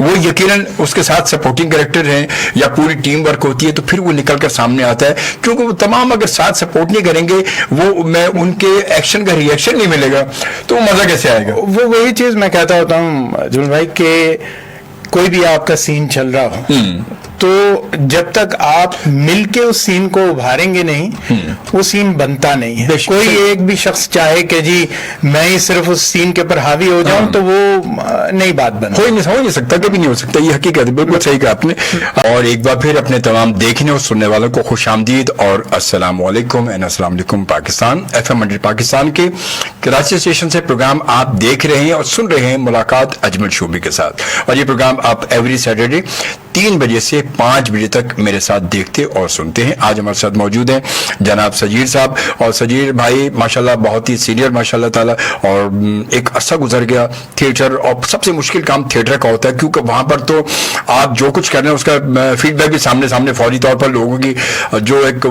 وہ یقیناً اس کے ساتھ سپورٹنگ کریکٹر ہیں یا پوری ٹیم ورک ہوتی ہے تو پھر وہ نکل کر سامنے آتا ہے, کیونکہ وہ تمام اگر ساتھ سپورٹ نہیں کریں گے, وہ میں ان کے ایکشن کا ریئیکشن نہیں ملے گا تو وہ مزہ کیسے آئے گا. وہ وہی چیز میں کہتا ہوتا ہوں جون بھائی کہ کوئی بھی آپ کا سین چل رہا ہو تو جب تک آپ مل کے اس سین کو ابھاریں گے نہیں وہ سین بنتا نہیں ہے. کوئی ایک بھی شخص چاہے کہ جی میں ہی صرف اس سین کے اوپر حاوی ہو جاؤں تو وہ نئی بات بنے. ہو نہیں سکتا, کبھی نہیں ہو سکتا, یہ حقیقت ہے, بالکل صحیح کہا آپ نے. اور ایک بار پھر اپنے تمام دیکھنے اور سننے والوں کو خوش آمدید اور السلام علیکم اینڈ السلام علیکم پاکستان. FM 100 پاکستان کے کراچی اسٹیشن سے پروگرام آپ دیکھ رہے ہیں اور سن رہے ہیں ملاقات اجمل شوبی کے ساتھ, اور یہ پروگرام آپ ایوری سیٹرڈے 3 بجے سے 5 بجے تک میرے ساتھ دیکھتے اور سنتے ہیں. آج ہمارے ساتھ موجود ہیں جناب سجیر صاحب, اور سجیر بھائی ماشاءاللہ بہت ہی سینئر ماشاءاللہ تعالی, اور ایک عرصہ گزر گیا تھیٹر, اور سب سے مشکل کام تھیٹر کا ہوتا ہے کیونکہ وہاں پر تو آپ جو کچھ کر رہے ہیں اس کا فیڈ بیک بھی سامنے فوری طور پر لوگوں کی جو ایک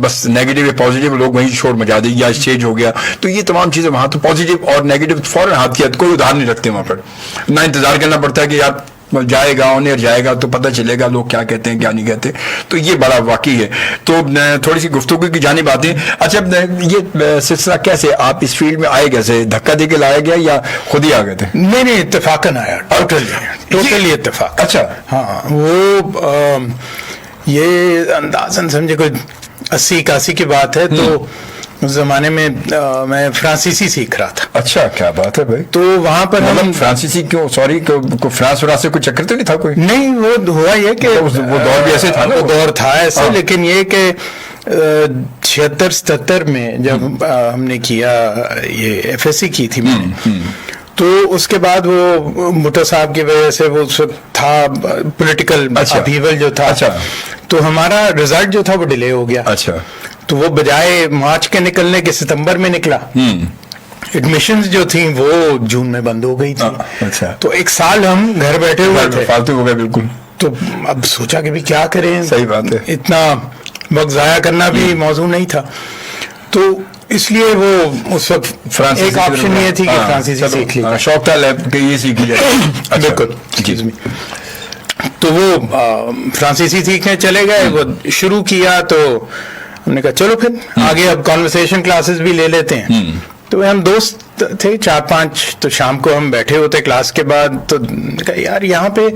بس نیگیٹو یا پازیٹیو لوگ وہیں شور مچا دیں یا اسٹیج ہو گیا, تو یہ تمام چیزیں وہاں تو پازیٹیو اور نیگیٹو فوراً ہاتھ کیا, کوئی ادھار نہیں رکھتے وہاں پر, نہ انتظار کرنا پڑتا ہے کہ یار جائے گا آن ایئر جائے گا تو پتہ چلے گا لوگ کیا کہتے ہیں کیا نہیں کہتے, تو یہ بڑا واقعی ہے. تو تھوڑی سی گفتگو کی جانب آتے ہیں. اچھا یہ سلسلہ کیسے آپ اس فیلڈ میں آئے, کیسے دھکا دے کے لایا گیا یا خود ہی آ گئے تھے؟ نہیں اتفاقاً آیا, ٹوٹلی اتفاق. اچھا ہاں, وہ یہ اندازاً سمجھے کوئی 80-81 کی بات ہے, تو اس زمانے میں میں فرانسیسی سیکھ رہا تھا. اچھا کیا بات ہے بھائی. تو وہاں پر ہم فرانسیسی کیوں, سوری فرانس ورانس سے کوئی چکر تو نہیں تھا کوئی؟ نہیں, وہ ہوا یہ کہ وہ دور بھی ایسے تھا نا, وہ دور تھا ایسے, لیکن یہ کہ 76-77 میں جب ہم نے کیا یہ FSC کی تھی میں نے, تو اس کے بعد وہ بھٹو صاحب کی وجہ سے وہ اس وقت تھا پولیٹیکل اپہیول جو تھا, تو ہمارا رزلٹ جو تھا وہ ڈیلے ہو گیا. اچھا, تو وہ بجائے مارچ کے نکلنے کے ستمبر میں نکلا. ایڈمیشنز جو تھیں وہ جون میں بند ہو گئی تھی. اچھا, تو 1 سال ہم گھر بیٹھے ہوئے تھے, فالتو ہو گئے بالکل. تو اب سوچا کہ بھی کیا کریں, صحیح بات ہے, اتنا وقت ضائع کرنا بھی موضوع نہیں تھا, تو اس لیے وہ اس وقت ایک آپشن یہ تھی کہ فرانسیسی سیکھ لی, شوق تھا کہ یہ سیکھ لی جائے. بالکل. تو وہ فرانسیسی سیکھنے چلے گئے, وہ شروع کیا تو ہم نے کہا چلو پھر آگے اب کانورسیشن کلاسز بھی لے لیتے ہیں. تو ہم دوست تھے 4-5, تو شام کو ہم بیٹھے ہوتے کلاس کے بعد, تو کہا یار یہاں پہ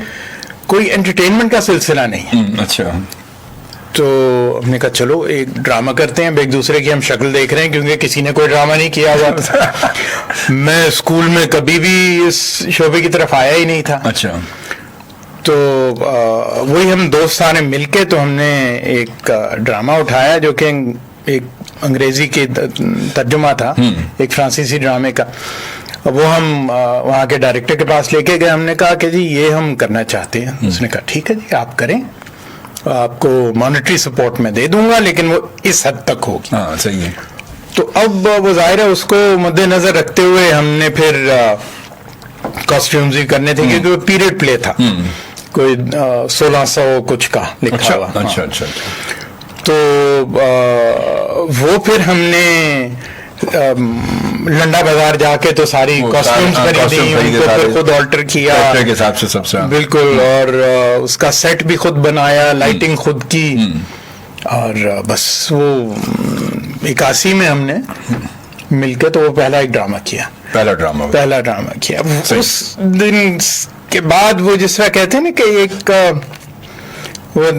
کوئی انٹرٹینمنٹ کا سلسلہ نہیں. اچھا, تو ہم نے کہا چلو ایک ڈرامہ کرتے ہیں, ایک دوسرے کی ہم شکل دیکھ رہے ہیں کیونکہ کسی نے کوئی ڈرامہ نہیں کیا ہوا تھا. میں اسکول میں کبھی بھی اس شعبے کی طرف آیا ہی نہیں تھا. اچھا, تو وہی ہم دوست سارے مل کے تو ہم نے ایک ڈرامہ اٹھایا جو کہ ایک انگریزی کی ترجمہ تھا ایک فرانسیسی ڈرامے کا. وہ ہم وہاں کے ڈائریکٹر کے پاس لے کے گئے, ہم نے کہا کہ جی یہ ہم کرنا چاہتے ہیں. اس نے کہا ٹھیک ہے جی آپ کریں, آپ کو مانیٹری سپورٹ میں دے دوں گا لیکن وہ اس حد تک ہوگی. ہاں صحیح ہے. تو اب وہ ظاہر ہے اس کو مد نظر رکھتے ہوئے ہم نے پھر کاسٹیومز بھی کرنے تھے کیونکہ وہ پیریڈ پلے تھا, کوئی 1600 کچھ کا لکھا ہوا. اچھا اچھا. تو وہ پھر ہم نے لنڈا بازار جا کے تو ساری کاسٹیومز خریدی, ان کو پھر خود آلٹر کیا کے حساب سے سب سے بالکل, اور اس کا سیٹ بھی خود بنایا, لائٹنگ خود کی, اور بس وہ 81 میں ہم نے مل کے تو وہ پہلا ایک ڈرامہ کیا. پہلا ڈرامہ کیا. اس دن کے بعد وہ جس طرح کہتے ہیں نا کہ ایک وہ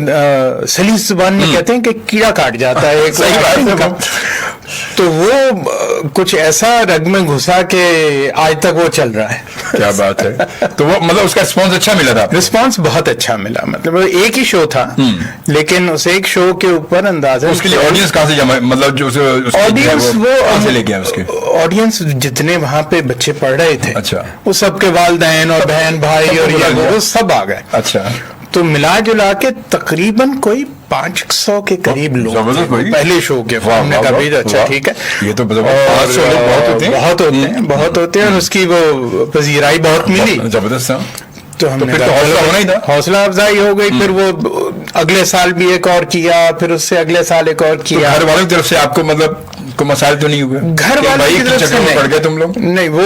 سلیس زبان میں کہتے ہیں کہ کیڑا کاٹ جاتا ہے ایک, تو وہ کچھ ایسا رگ میں گھسا کہ آج تک وہ چل رہا ہے. کیا بات ہے. تو وہ مطلب اس کا رسپانس اچھا ملا تھا؟ رسپانس بہت اچھا ملا, مطلب ایک ہی شو تھا لیکن اس ایک شو کے اوپر اندازہ اس کے لیے آڈینس کہاں سے جمع, مطلب جو آڈینس وہ سے لے کے اس کے آڈینس جتنے وہاں پہ بچے پڑھ رہے تھے, اچھا, وہ سب کے والدین اور بہن بھائی اور یہ وہ سب آ گئے. اچھا, تو ملا جلا کے تقریباً کوئی 500 کے قریب لوگ پہلے شو کے. ہم نے کہا بھی اچھا ٹھیک ہے, یہ تو بہت ہوتے ہیں, اور اس کی وہ پذیرائی بہت ملی زبردست. تو ہم نے حوصلہ افزائی ہو گئی. پھر وہ اگلے سال بھی ایک اور کیا, پھر اس سے اگلے سال ایک اور کیا. گھر والوں کی طرف سے آپ کو مطلب کوئی مسائل تو نہیں ہوئے؟ گھر والوں کی طرف سے پڑ گئے تم لوگ؟ نہیں, وہ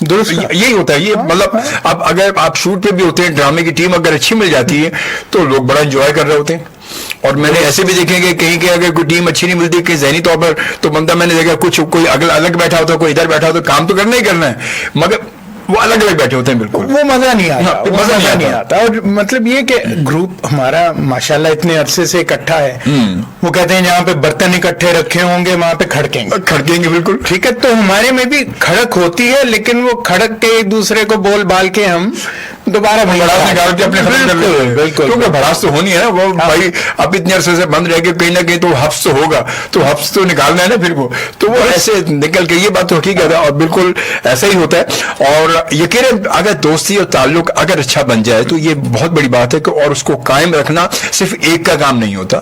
درست یہی ہوتا ہے. یہ مطلب اب اگر آپ شوٹ پہ بھی ہوتے ہیں, ڈرامے کی ٹیم اگر اچھی مل جاتی ہے تو لوگ بڑا انجوائے کر رہے ہوتے ہیں. اور میں نے ایسے بھی دیکھیں کہ کہیں کہ اگر کوئی ٹیم اچھی نہیں ملتی کہیں ذہنی طور پر, تو بندہ میں نے دیکھا کچھ کوئی الگ بیٹھا ہوتا ہے, کوئی ادھر بیٹھا ہوتا ہے, کام تو کرنا ہی کرنا ہے, مگر وہ الگ الگ بیٹھے ہوتے ہیں. بالکل وہ مزہ نہیں آتا, مزہ نہیں آتا. اور مطلب یہ کہ گروپ ہمارا ماشاءاللہ اتنے عرصے سے اکٹھا ہے, وہ کہتے ہیں جہاں پہ برتن اکٹھے رکھے ہوں گے وہاں پہ کھڑکیں گے. بالکل ٹھیک ہے. تو ہمارے میں بھی کھڑک ہوتی ہے, لیکن وہ کھڑک کے ایک دوسرے کو بول بال کے ہم دوبارہ بھڑاس نکال کے اپنے ختم کر لیتے ہیں. بالکل, کیونکہ بھڑاس تو ہونی ہے نا, وہ بھائی اب اتنے عرصے سے بند رہ کے کہیں نہ کہیں تو حفظ ہوگا, تو حفظ تو نکالنا ہے نا پھر وہ, تو وہ ایسے نکل کے, یہ بات تو حقیقت ہے اور بالکل ایسا ہی ہوتا ہے. اور یقیناً اگر دوستی اور تعلق اگر اچھا بن جائے تو یہ بہت بڑی بات ہے کہ, اور اس کو قائم رکھنا صرف ایک کا کام نہیں ہوتا,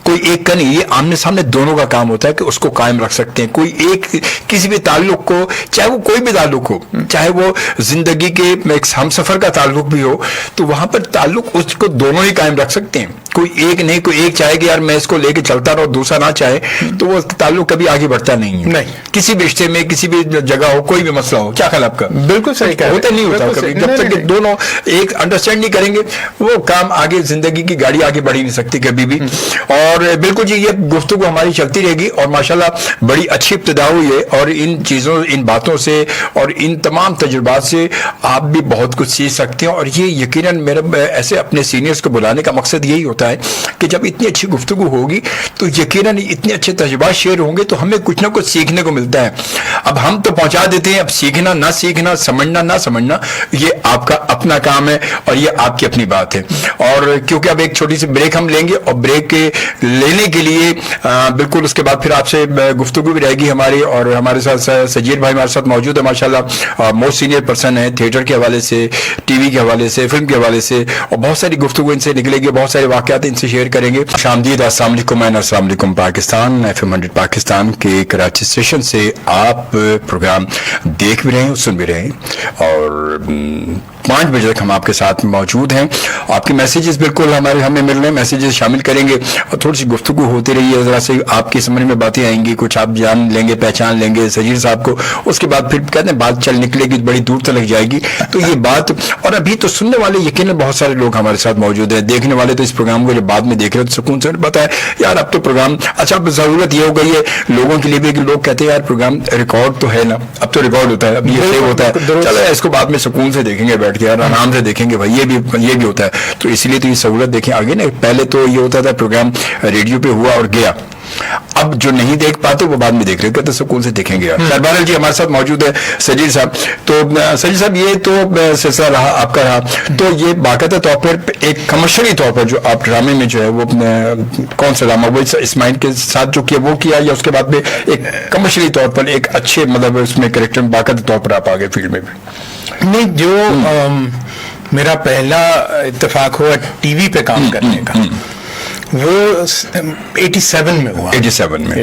کوئی ایک کا نہیں, یہ آمنے سامنے دونوں کا کام ہوتا ہے کہ اس کو قائم رکھ سکتے ہیں. کوئی ایک کسی بھی تعلق کو, چاہے وہ کوئی بھی تعلق ہو, چاہے وہ زندگی کے ایک ہم سفر کا تعلق بھی ہو, تو وہاں پر تعلق اس کو دونوں ہی قائم رکھ سکتے ہیں. کوئی ایک نہیں, کوئی ایک چاہے کہ یار میں اس کو لے کے چلتا رہا, دوسرا نہ چاہے, تو وہ تعلق کبھی آگے بڑھتا نہیں ہے. کسی بھی رشتے میں, کسی بھی جگہ ہو, کوئی بھی مسئلہ ہو. کیا خیال آپ کا؟ بالکل صحیح کہا. ہوتا نہیں ہوتا کبھی, جب تک کہ دونوں ایک انڈرسٹینڈ نہیں کریں گے وہ کام آگے, زندگی کی گاڑی آگے بڑھ ہی نہیں سکتی کبھی بھی. اور بالکل جی, یہ گفتگو ہماری چلتی رہے گی, اور ماشاءاللہ بڑی اچھی ابتدا ہوئی ہے, اور ان چیزوں, ان باتوں سے اور ان تمام تجربات سے آپ بھی بہت کچھ سیکھ سکتے ہیں. اور یہ یقیناً میرا ایسے اپنے سینئرز کو بلانے کا مقصد یہی ہوتا ہے کہ جب اتنی اچھی گفتگو ہوگی تو یقیناً اتنے اچھے تجربات شیئر ہوں گے تو ہمیں کچھ نہ کچھ سیکھنے کو ملتا ہے. اب ہم تو پہنچا دیتے ہیں, اب سیکھنا نہ سیکھنا, سمجھنا نہ سمجھنا, یہ آپ کا اپنا کام ہے اور یہ آپ کی اپنی بات ہے. اور کیونکہ اب ایک چھوٹی سی بریک ہم لیں گے, اور بریک لینے کے لیے بالکل اس کے بعد پھر آپ سے گفتگو بھی رہے گی ہماری, اور ہمارے ساتھ سجیر بھائی ہمارے ساتھ موجود ہے ماشاءاللہ, موسٹ سینئر پرسن ہے تھیٹر کے حوالے سے, ٹی وی کے حوالے سے, فلم کے حوالے سے, اور بہت ساری گفتگو ان سے نکلے گی, بہت سارے واقعات ان سے شیئر کریں گے. شامدید, السلام علیکم, السلام علیکم پاکستان. FM 100 پاکستان کے کراچی اسٹیشن سے آپ پروگرام دیکھ بھی رہے ہیں, سن بھی رہے ہیں, اور 5 بجے تک ہم آپ کے ساتھ موجود ہیں. آپ کے میسیجز بالکل ہمیں مل رہے ہیں, میسیجز شامل کریں گے, اور تھوڑی سی گفتگو ہوتی رہی ہے, ذرا سے آپ کی سمجھ میں باتیں آئیں گی, کچھ آپ جان لیں گے, پہچان لیں گے سجیر صاحب کو, اس کے بعد پھر کہتے ہیں بات چل نکلے گی, بڑی دور تک جائے گی. تو یہ بات, اور ابھی تو سننے والے یقیناً بہت سارے لوگ ہمارے ساتھ موجود ہیں, دیکھنے والے تو اس پروگرام کو جب بعد میں دیکھ رہے تو سکون سے بتایا یار اب تو پروگرام اچھا. اب ضرورت یہ ہو گئی ہے لوگوں کے لیے بھی کہ لوگ کہتے ہیں یار پروگرام ریکارڈ تو ہے نا, اب تو ریکارڈ ہوتا ہے, اب یہ سیو ہوتا ہے, چلو اس کو بعد میں سکون سے دیکھیں گے بیٹھ کے, یار آرام سے دیکھیں گے بھائی, یہ بھی ہوتا ہے. تو اس لیے تو یہ سہولت دیکھیں آگے نا, پہلے تو یہ ہوتا تھا پروگرام ریڈیو پہ ہوا اور گیا, اب جو نہیں دیکھ پاتے وہ بعد میں دیکھ رہے, کہتے سکون سے دیکھیں گے. بہرحال جی ہمارے ساتھ موجود ہے سجیر صاحب. تو سجیر صاحب یہ تو سلسلہ رہا آپ کا رہا, تو یہ باقاعدہ طور پر ایک کمرشلی طور پر جو آپ ڈرامے میں جو ہے وہ کون سا ڈرامہ, وہ اسماعیل کے ساتھ جو کیا وہ کیا, یا اس کے بعد میں ایک کمرشلی طور پر ایک اچھے مطلب اس میں کریکٹر باقاعدہ طور پر آپ آگے فیلڈ میں بھی؟ نہیں, جو میرا پہلا اتفاق ہوا ٹی وی پہ کام کرنے کا وہ 87 میں ہوا. 87 میں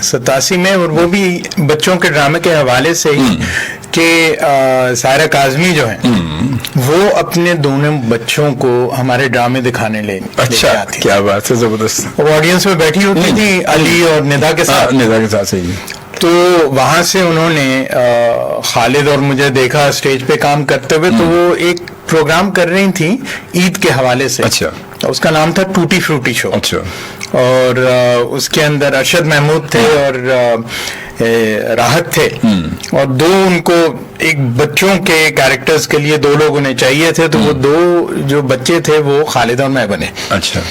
87 میں, اور وہ بھی بچوں کے ڈرامے کے حوالے سے ہی کہ سائرہ کاظمی جو ہیں وہ اپنے دونوں بچوں کو ہمارے ڈرامے دکھانے لے اچھا, کیا بات ہے, زبردست. وہ آڈینس میں بیٹھی ہوتی تھی علی اور ندا کے ساتھ, صحیح. تو وہاں سے انہوں نے خالد اور مجھے دیکھا اسٹیج پہ کام کرتے ہوئے, تو وہ ایک پروگرام کر رہی تھیں عید کے حوالے سے. اچھا. اس کا نام تھا ٹوٹی فروٹی شو. اچھا. اور اس کے اندر ارشد محمود تھے اور راحت تھے, اور دو ان کو ایک بچوں کے کیریکٹرز کے لیے 2 لوگ انہیں چاہیے تھے, تو وہ 2 جو بچے تھے وہ خالد اور میں بنے. اچھا.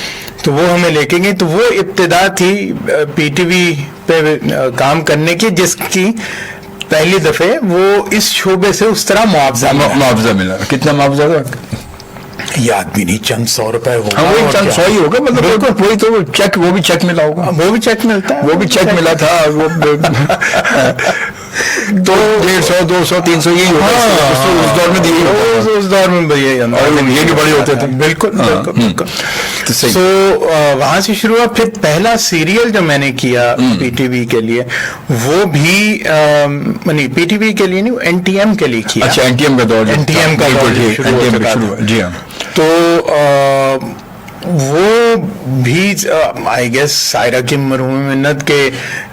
تو وہ ہمیں لے کے گئے, تو وہ ابتدا تھی پی ٹی وی پہ کام کرنے کی, جس کی پہلی دفعہ وہ اس شعبے سے اس طرح معاوضہ ملا. کتنا معاوضہ تھا یاد بھی نہیں, چند 100 روپے ہوگا. وہی چند 100 ہی ہوگا, مطلب وہی تو چیک, وہ بھی چیک ملا ہوگا. وہ بھی چیک ملتا ہے, وہ بھی چیک ملا تھا. وہ 150 200 300 یہی ہوتا ہے اس دور میں. اس دور میں یہ بھی بڑے ہوتے تھے. بالکل. تو وہاں سے شروع ہوا. پھر پہلا سیریل جو میں نے کیا پی ٹی وی کے لیے, وہ بھی نہیں پی ٹی وی کے لیے نہیں, این ٹی ایم کے لیے کیا. اچھا, این ٹی ایم کا دور, این ٹی ایم کا دور شروع. جی ہاں. تو وہ بھی آئی گیس سائرہ کی مرحوم منت کے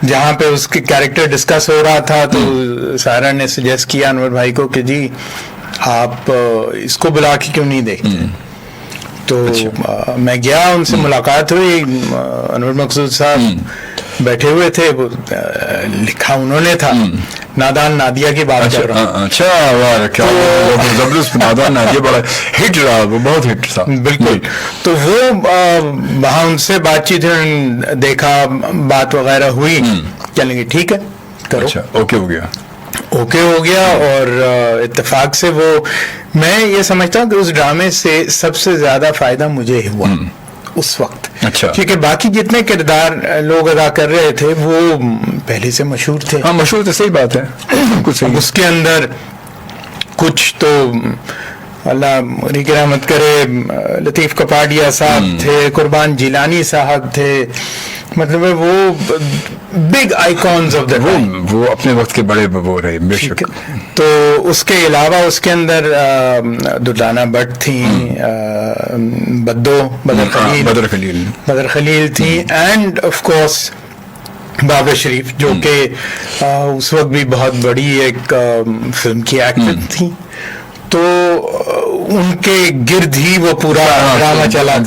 جہاں پہ اس کے کیریکٹر ڈسکس ہو رہا تھا تو سائرہ نے سجیسٹ کیا انور بھائی کو کہ جی آپ اس کو بلا کے کیوں نہیں دیکھتے. تو میں گیا, ان سے ملاقات ہوئی, انور مقصود صاحب بیٹھے ہوئے تھے, لکھا انہوں نے تھا نادان نادیہ کی بات کر رہا ہوں. اچھا, کیا زبردست, نادان نادیہ بڑا ہٹ رہا, وہ بہت ہٹ تھا. بالکل. تو وہ وہاں ان سے بات چیت دیکھا, بات وغیرہ ہوئی, چلیں گے ٹھیک ہے کرو. اچھا, اوکے ہو گیا, اوکے ہو گیا. اور اتفاق سے وہ, میں یہ سمجھتا ہوں کہ اس ڈرامے سے سب سے زیادہ فائدہ مجھے ہوا اس وقت. اچھا, کیونکہ باقی جتنے کردار لوگ ادا کر رہے تھے وہ پہلے سے مشہور تھے. ہاں مشہور تو صحیح بات ہے, کچھ اس کے اندر کچھ تو اللہ علی کی رحمت کرے, لطیف کپاڈیا صاحب تھے, قربان جیلانی صاحب تھے, مطلب وہ big icons of the time, وہ اپنے وقت کے بڑے وہ رہے بے شک. تو اس کے علاوہ اس کے اندر دردانہ بٹ تھیں, بدر خلیل تھیں, اینڈ آف کورس بابر شریف جو کہ اس وقت بھی بہت بڑی ایک فلم کی ایکٹر تھی. تو ان کے گرد ہی وہ پورا ڈرامہ چل رہا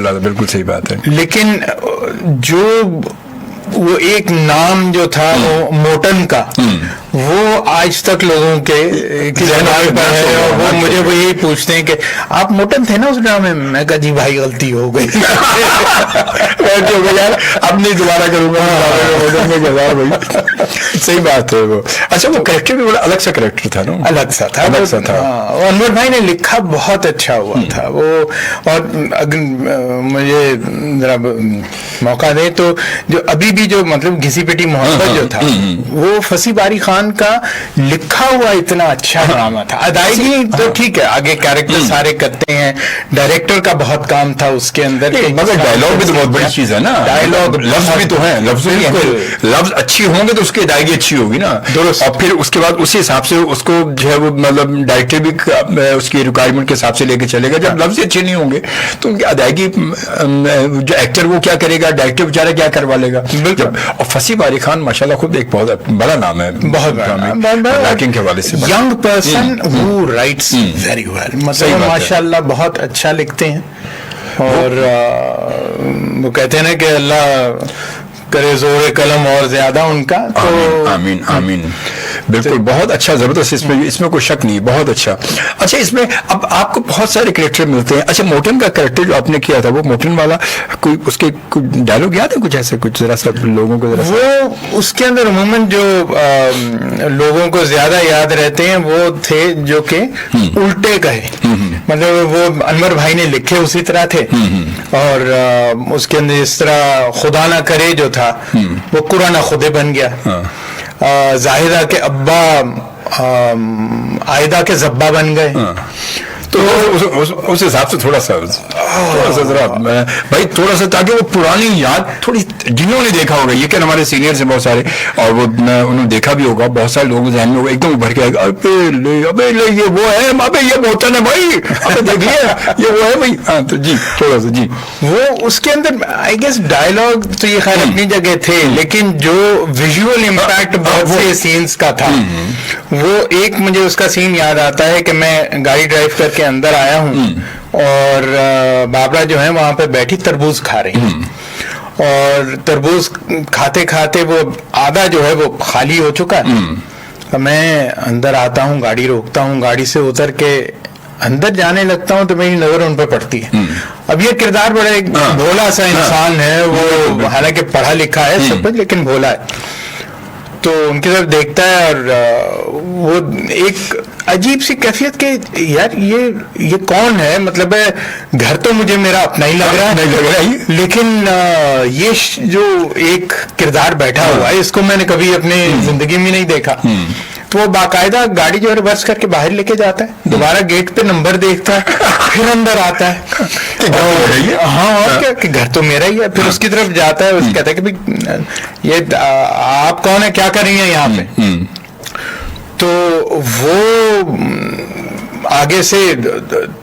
تھا. بالکل صحیح بات ہے. لیکن جو وہ ایک نام جو تھا وہ موٹن کا, وہ آج تک لوگوں کے ذہن پر ہے, اور وہ مجھے وہ یہی پوچھتے ہیں کہ آپ موٹن تھے نا اس ڈرامے میں. میں کہا جی بھائی غلطی ہو گئی, اب نہیں دوبارہ کروں گا. صحیح بات ہے وہ. اچھا, وہ کریکٹر بھی بڑا الگ سا کریکٹر تھا نا, الگ سا تھا. انور بھائی نے لکھا بہت اچھا ہوا تھا وہ. اور اگر مجھے ذرا موقع دے تو جو ابھی بھی جو مطلب گھسی پٹی محبت جو تھا, وہ فصیح باری خان کا لکھا ہوا اتنا اچھا ڈرامہ تھا. ادائیگی تو ٹھیک ہے, آگے کیریکٹر سارے کرتے ہیں, ڈائریکٹر کا بہت کام تھا اس کے اندر, مگر ڈائلاگ بھی تو بہت بڑی چیز ہے نا. ڈائلاگ لفظ بھی تو ہیں, لفظ اچھی ہوں گے تو اس کی ادائیگی اچھی ہوگی نا. اور پھر اس کے بعد اسی حساب سے اس کو جو ہے وہ مطلب ڈائریکٹر بھی اس کی ریکوائرمنٹ کے حساب سے لے کے چلے گا. جب لفظ اچھے نہیں ہوں گے تو ان کی ادائیگی, جو ایکٹر وہ کیا کرے گا, ڈائریکٹر بیچارہ کیا کروا لے گا. اور فصیح باری خان ماشاءاللہ خود ایک بہت بڑا نام ہے, بہت رائٹنگ کے حوالے سے young person who writes very well, مطلب ماشاءاللہ بہت اچھا لکھتے ہیں. اور وہ کہتے ہیں نا کہ اللہ کرے زور قلم اور زیادہ ان کا. تو آمین آمین. بالکل بہت اچھا, زبردست, اس میں کوئی شک نہیں, بہت اچھا. اچھا, اس میں اب آپ کو بہت سارے کریکٹر ملتے ہیں. اچھا, موٹن کا کریکٹر جو آپ نے کیا تھا, وہ موٹن والا کوئی اس کے ڈائلاگ یاد ہے کچھ ایسے, کچھ ذرا سا لوگوں کو ذرا. وہ اس کے اندر عموماً جو لوگوں کو زیادہ یاد رہتے ہیں وہ تھے جو کہ الٹے کہے, مطلب وہ انور بھائی نے لکھے اسی طرح تھے. اور اس کے اندر اس طرح خدا نہ کرے جو تھا وہ قرآن خودے بن گیا. زاہدہ کے ابا عائدہ کے زبا بن گئے. تو اس حساب سے تھوڑا سا ذرا بھائی تھوڑا سا, تاکہ وہ پرانی یاد تھوڑی, جنہوں نے دیکھا ہوگا, یہ کہ ہمارے سینئرز ہیں بہت سارے, اور وہ انہوں نے دیکھا بھی ہوگا, بہت سارے لوگوں کے ذہن میں وہ ایک دم ابھر کے آئے گا, ابے یہ وہ ہے, ابے یہ موٹن ہے بھائی, ابے دیکھ لیا یہ وہ ہے بھائی. ہاں تو جی تھوڑا سا جی, وہ اس کے اندر آئی گیس ڈائلاگ تو یہ خیر اپنی جگہ تھے, لیکن جو ویژول امپیکٹ بہت سے سینس کا تھا, وہ ایک مجھے اس کا سین یاد آتا ہے کہ میں گاڑی ڈرائیو کر کے اندر آیا ہوں, اور بابرا جو ہے وہاں پہ بیٹھی تربوز کھا رہی ہیں, اور تربوز کھاتے کھاتے وہ آدھا جو ہے وہ خالی ہو چکا ہے. تو میں اندر آتا ہوں, گاڑی روکتا ہوں, گاڑی سے اتر کے اندر جانے لگتا ہوں تو میری نظر ان پہ پڑتی ہے. اب یہ کردار بڑا ایک بھولا سا انسان ہے, وہ حالانکہ پڑھا لکھا ہے سب کچھ, لیکن بھولا ہے. تو ان کی طرف دیکھتا ہے, اور وہ ایک عجیب سی کیفیت کہ یار یہ کون ہے, مطلب ہے گھر تو مجھے میرا اپنا ہی لگ رہا ہے, لیکن یہ جو ایک کردار بیٹھا ہوا ہے اس کو میں نے کبھی اپنی زندگی میں نہیں دیکھا. تو وہ باقاعدہ گاڑی جو ریورس کر کے باہر لے کے جاتا ہے, دوبارہ گیٹ پہ نمبر دیکھتا ہے, پھر اندر آتا ہے, ہاں اور کیا کہ گھر تو میرا ہی ہے. پھر اس کی طرف جاتا ہے, اس کہتا ہے کہ یہ آپ کون ہیں, کیا کر رہی ہیں یہاں پہ. تو وہ آگے سے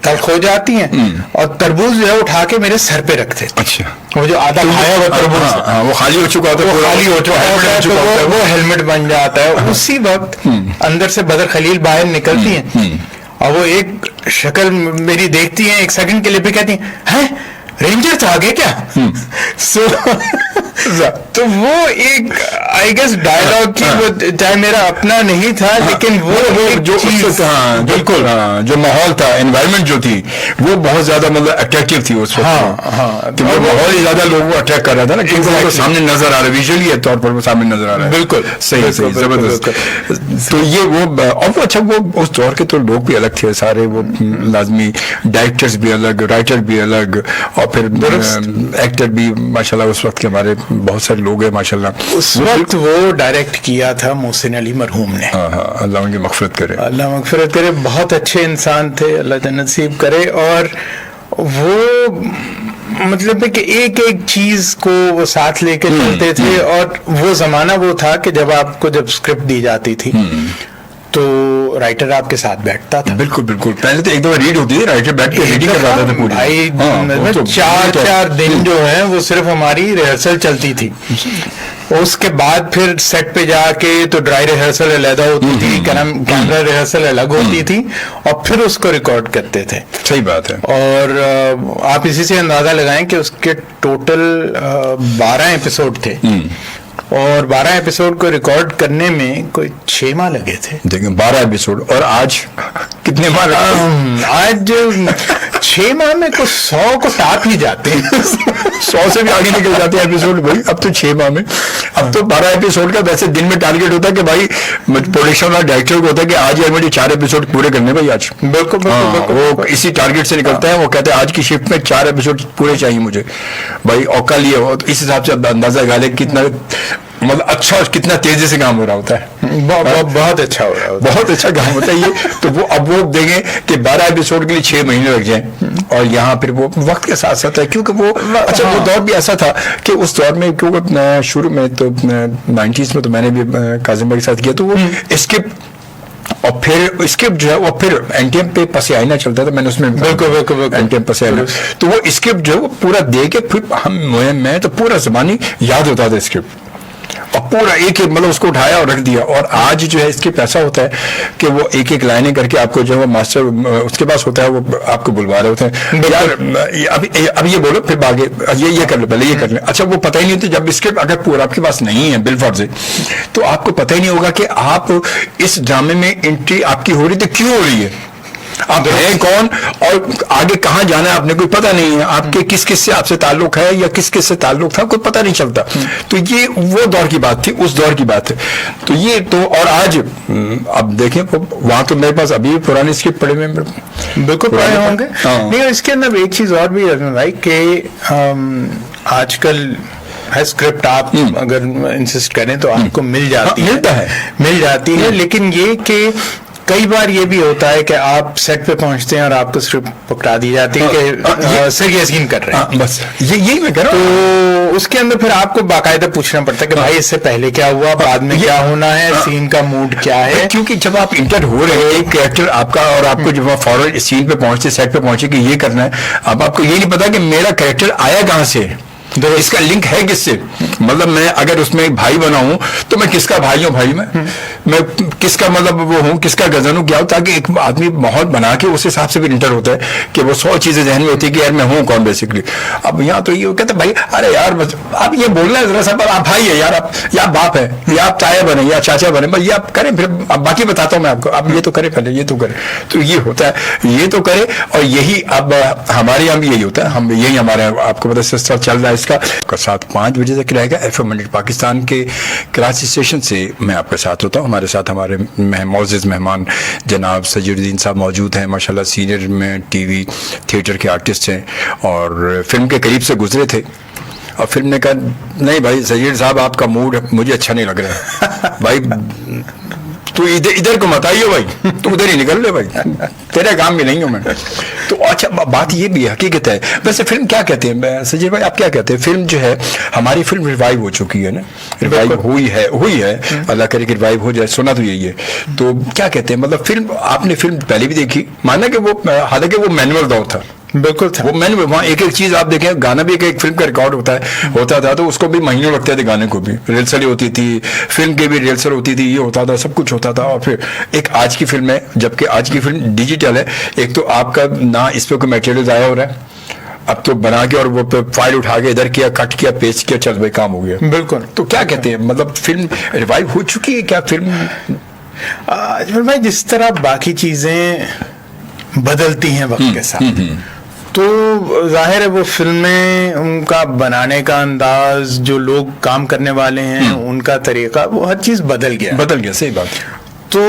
تلخ ہو جاتی ہیں اور تربوز جو ہے اٹھا کے میرے سر پہ رکھتے تھے. اچھا. وہ جو آدھا کھایا ہوا تربوز وہ خالی ہو چکا ہوتا ہے, وہ خالی ہو چکا ہوتا ہے, وہ ہیلمٹ بن جاتا ہے. اسی وقت اندر سے بدر خلیل باہر نکلتی ہیں اور وہ ایک شکل میری دیکھتی ہیں, ایک سیکنڈ کے لیے پہ کہتی ہیں رینجر تو آگے کیا. تو وہ ایک آئی گیس ڈائلاگ کی, وہ چاہے میرا اپنا نہیں تھا لیکن وہ جو بالکل جو ماحول تھا, انوائرمنٹ جو تھی وہ بہت زیادہ مطلب اٹریکٹیو تھی اس وقت. تو وہ ماحول ہی زیادہ لوگوں کو اٹریکٹ کر رہا تھا نا, کیونکہ وہ سامنے نظر آ رہا ہے, ویژولی طور پر وہ سامنے نظر آ رہا ہے. بالکل صحیح زبردست. تو یہ وہ اور وہ اچھا, وہ اس دور کے تو لوگ بھی الگ تھے سارے, وہ لازمی ڈائریکٹرز بھی الگ, رائٹر بھی الگ, اور پھر ایکٹر بھی ماشاءاللہ اس وقت کے ہمارے بہت سارے لوگ ہیں ماشاءاللہ. اس وقت وہ ڈائریکٹ کیا تھا محسن علی مرحوم نے, اللہ ان کی مغفرت کرے, اللہ مغفرت کرے. بہت اچھے انسان تھے, اللہ جنت نصیب کرے. اور وہ مطلب ہے کہ ایک ایک چیز کو وہ ساتھ لے کے چلتے تھے. اور وہ زمانہ وہ تھا کہ جب آپ کو جب اسکرپٹ دی جاتی تھی تو رائٹر آپ کے ساتھ بیٹھتا تھا. بالکل بالکل. پہلے تو ایک دفعہ ریڈ ہوتی تھی, رائٹر بیٹھ کے ریڈنگ کرواتا تھا پوری. 4 دن جو ہیں وہ صرف ہماری ریہرسل چلتی تھی. اس کے بعد پھر سیٹ پہ جا کے تو ڈرائی ریہرسل علیحدہ ہوتی تھی, کیمرہ ریہرسل الگ ہوتی تھی, اور پھر اس کو ریکارڈ کرتے تھے. صحیح بات ہے. اور آپ اسی سے اندازہ لگائیں کہ اس کے ٹوٹل 12 ایپیسوڈ تھے, اور 12 ایپیسوڈ کو ریکارڈ کرنے میں کوئی 6 ماہ لگے تھے. دیکھیں 12 ایپیسوڈ, اور آج کتنے ماہ لگے؟ آج 6 ماہ میں کوئی 100 کو ٹاپ ہی جاتے ہیں. 100 سے بھی آگے نکل جاتے ہیں ایپیسوڈ بھائی. اب تو 6 ماہ میں, اب تو 12 ایپیسوڈ کا ویسے دن میں ٹارگیٹ ہوتا ہے کہ بھائی پروڈکشن اور ڈائریکٹر کو ہوتا ہے کہ آج یہ مجھے 4 ایپیسوڈ پورے کرنے بھائی آج. بالکل وہ اسی ٹارگیٹ سے نکلتے ہیں. وہ کہتے ہیں آج کی شفٹ میں 4 ایپیسوڈ پورے چاہیے مجھے بھائی, اور کل یہ ہو. تو اس حساب سے اندازہ لگا لے کتنا مطلب اچھا اور کتنا تیزی سے کام ہو رہا ہوتا ہے. بہت اچھا ہو رہا ہے, بہت اچھا کام ہوتا ہے یہ. تو وہ اب وہ دیکھیں کہ 12 ایپیسوڈ کے لیے 6 مہینے لگ جائیں, اور یہاں پھر وہ وقت کے ساتھ ساتھ ہے, کیونکہ وہ اچھا وہ دور بھی ایسا تھا کہ اس دور میں کیونکہ شروع میں تو 90s میں تو میں نے بھی کاظم بھائی کے ساتھ کیا, تو وہ اسکرپٹ اور پھر اسکرپٹ جو ہے وہ پھر این ٹی ایم پہ پس آئینہ چلتا تھا, میں نے اس میں بالکل این ٹی ایم پس آئینہ, تو وہ اسکرپٹ جو ہے وہ پورا دے کے پھر میں تو پورا زبانی یاد ہوتا تھا اسکرپٹ, اور پورا ایک مطلب اس کو اٹھایا اور رکھ دیا. اور آج جو ہے اس کے ایسا ہوتا ہے کہ وہ ایک ایک لائنیں کر کے آپ کو جو ہے وہ ماسٹر اس کے پاس ہوتا ہے, وہ آپ کو بلوا رہے ہوتے ہیں یار اب یہ بولو, پھر آگے یہ کر لو, پہلے یہ کر لیں. اچھا وہ پتہ ہی نہیں ہوتا جب اسکرپٹ اگر پورا آپ کے پاس نہیں ہے بالفرض, تو آپ کو پتہ ہی نہیں ہوگا کہ آپ اس ڈرامے میں انٹری آپ کی ہو رہی تو کیوں ہو رہی ہے, آپ ہیں کون اور آگے کہاں جانا ہے آپ نے کوئی پتہ نہیں ہے, آپ کے کس کس سے آپ سے تعلق ہے یا کس کس سے تعلق تھا کوئی پتہ نہیں چلتا. تو یہ وہ دور کی بات تھی, اس دور کی بات ہے. تو یہ تو اور آج اب دیکھیں وہاں تو میرے پاس ابھی پرانے اسکرپٹ پڑے ہوئے بالکل پڑے ہوں گے. نہیں, اس کے اندر ایک چیز اور بھی ہے بھائی کہ آج کل ہے اسکرپٹ آپ اگر انسسٹ کریں تو آپ کو مل جاتی ہے, لیکن یہ کہ کئی بار یہ بھی ہوتا ہے کہ آپ سیٹ پہ پہنچتے ہیں اور آپ کو اسکرپٹ پکڑا دی جاتی ہے کہ سر یہ سین کر رہے ہیں, بس یہی میں کر رہا ہوں. تو اس کے اندر پھر آپ کو باقاعدہ پوچھنا پڑتا ہے کہ بھائی اس سے پہلے کیا ہوا, بعد میں کیا ہونا ہے, سین کا موڈ کیا ہے. کیونکہ جب آپ انٹر ہو رہے ہیں ایک کریکٹر آپ کا, اور آپ کو جب آپ فوراً سین پہ پہنچتے, سیٹ پہ پہنچے کہ یہ کرنا ہے, اب آپ کو یہ نہیں پتا کہ میرا کریکٹر آیا کہاں سے, اس کا لنک ہے کس سے. مطلب میں اگر اس میں بھائی بنا ہوں تو میں کس کا بھائی ہوں, بھائی میں کس کا مطلب وہ ہوں, کس کا غزن ہوں, کیا ہوں, تاکہ ایک آدمی ماحول بنا کے اس حساب سے بھی انٹر ہوتا ہے کہ وہ 100 چیزیں ذہن میں ہوتی ہے کہ یار میں ہوں کون بیسکلی. اب یہاں تو یہ کہتے بھائی ارے یار آپ یہ بولنا ہے ذرا سا, آپ بھائی ہے یار, آپ یا باپ ہے یا آپ تایا بنے یا چاچا بنے, بس یہ آپ کریں, پھر اب باقی بتاتا ہوں میں آپ کو, اب یہ تو کرے پہلے, یہ تو کرے, تو یہ ہوتا ہے, یہ تو کرے. اور یہی اب ہمارے یہاں بھی یہی ہوتا ہے, ہم یہی ہمارے آپ کو پتا سسٹر چل رہا ہے اس کا 7-5 بجے تک رہے گا FM 100 پاکستان کے کراچی اسٹیشن سے. میں آپ کے ساتھ ہوتا ہوں, ہمارے ساتھ ہمارے معزز مہمان جناب سجید الدین صاحب موجود ہیں, ماشاءاللہ سینئر میں ٹی وی تھیٹر کے آرٹسٹ ہیں, اور فلم کے قریب سے گزرے تھے, اور فلم نے کہا نہیں بھائی سجید صاحب آپ کا موڈ مجھے اچھا نہیں لگ رہا ہے, بھائی تو ادھر کو مت آئیے بھائی, تو ادھر ہی نکل لے بھائی, تیرے کام میں نہیں ہوں میں. تو اچھا بات یہ بھی حقیقت ہے. ویسے فلم کیا کہتے ہیں سجید بھائی, آپ کیا کہتے ہیں؟ فلم جو ہے ہماری فلم ریوائیو ہو چکی ہے نا, ریوائیو ہوئی ہے, اللہ کرے کہ ریوائیو ہو جائے, سنا تو یہی ہے. تو کیا کہتے ہیں مطلب فلم, آپ نے فلم پہلے بھی دیکھی, مانا کہ وہ حالانکہ وہ مینول دور تھا, بالکل تھا وہ میں نے وہاں ایک چیز آپ دیکھیں, گانا بھی ایک فلم کا ریکارڈ ہوتا تھا, تو اس کو بھی مہینوں لگتے تھے گانے کو بھی, ریلسل ہوتی تھی, فلم کی بھی ریلسل ہوتی تھی, یہ ہوتا تھا, سب کچھ ہوتا تھا. اور پھر ایک آج کی فلم ہے, جبکہ آج کی فلم ڈیجیٹل ہے, ایک تو آپ کا نہ اس پہ کوئی میٹیریل ضائع ہو رہا ہے, اب تو بنا کے اور وہ فائل اٹھا کے ادھر کیا, کٹ کیا, پیسٹ کیا, چل بھائی کام ہو گیا. بالکل. تو کیا کہتے ہیں مطلب فلم ریوائیو ہو چکی ہے کیا فلم؟ اجمل بھائی, جس طرح باقی چیزیں بدلتی ہیں وقت کے ساتھ, تو ظاہر ہے وہ فلمیں, ان کا بنانے کا انداز, جو لوگ کام کرنے والے ہیں ان کا طریقہ, وہ ہر چیز بدل گیا. صحیح بات. تو